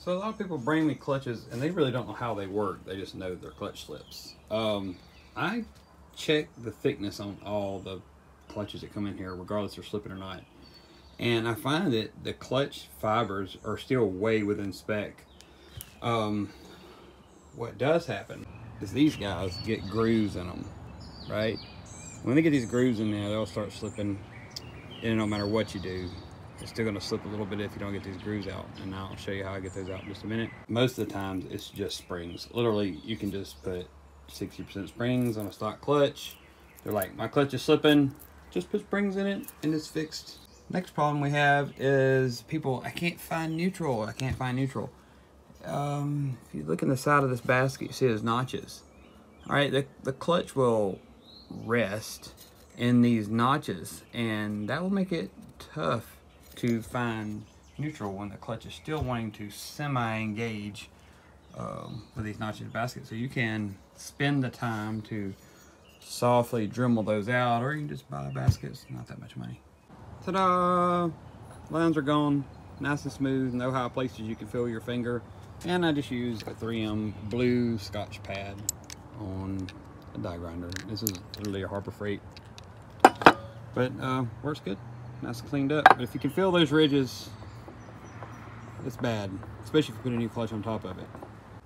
So a lot of people bring me clutches and they really don't know how they work. They just know their clutch slips. I check the thickness on all the clutches that come in here, regardless if they're slipping or not. And I find that the clutch fibers are still way within spec. What does happen is these guys get grooves in them, right? When they get these grooves in there, they'll start slipping, and no matter what you do, it's still going to slip a little bit if you don't get these grooves out. And I'll show you how I get those out in just a minute. Most of the times it's just springs. Literally, you can just put 60% springs on a stock clutch. They're like, my clutch is slipping, just put springs in it and it's fixed. Next problem we have is people, I can't find neutral. If you look in the side of this basket, you see those notches. All right, the clutch will rest in these notches, and that will make it tough to find neutral when the clutch is still wanting to semi-engage with these notches in the basket. So you can spend the time to softly Dremel those out, or you can just buy a basket. It's not that much money. Ta-da! Lines are gone, nice and smooth, no high places you can feel your finger. And I just use a 3M blue Scotch pad on a die grinder. This is literally a Harbor Freight, but works good, nice and cleaned up. But if you can feel those ridges, it's bad, especially if you put a new clutch on top of it.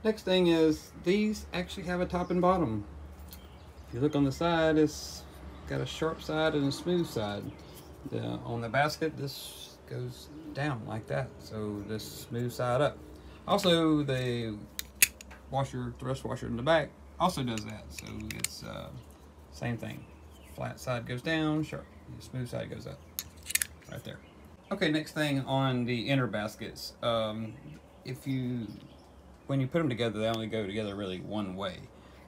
Next thing is, these actually have a top and bottom. If you look on the side, it's got a sharp side and a smooth side. On the basket, this goes down like that, so this smooth side up. Also, the washer, thrust washer in the back also does that, so it's same thing. Flat side goes down, sharp, smooth side goes up, right there. Okay, next thing on the inner baskets. When you put them together, they only go together really one way.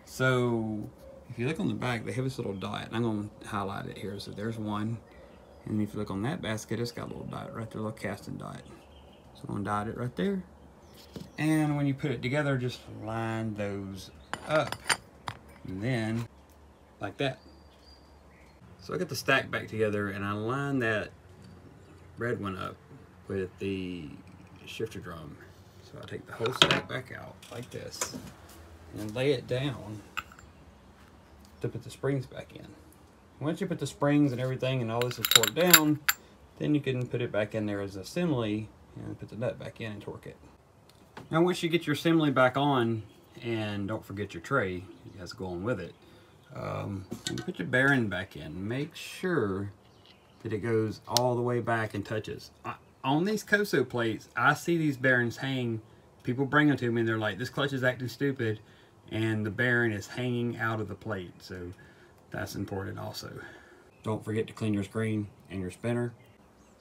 So if you look on the back, they have this little dot, and I'm going to highlight it here. So there's one, and if you look on that basket, it's got a little dot right there, a little casting dot. So I'm going to dot it right there. And when you put it together, just line those up, and then like that. So I got the stack back together, and I line that red one up with the shifter drum. So I take the whole stack back out like this and lay it down to put the springs back in. Once you put the springs and everything and all this is torqued down, then you can put it back in there as an assembly and put the nut back in and torque it. Now once you get your assembly back on, and don't forget your tray, you guys go on with it, you put your bearing back in. Make sure that it goes all the way back and touches. On these COSO plates, I see these bearings hang. People bring them to me and they're like, this clutch is acting stupid, and the bearing is hanging out of the plate. So that's important also. Don't forget to clean your screen and your spinner.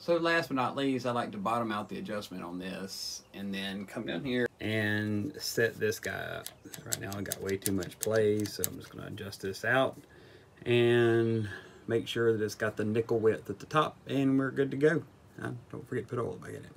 So last but not least, I like to bottom out the adjustment on this and then come down here and set this guy up. Right now I got way too much play, so I'm just going to adjust this out and make sure that it's got the nickel width at the top, and we're good to go. Don't forget to put oil back in it.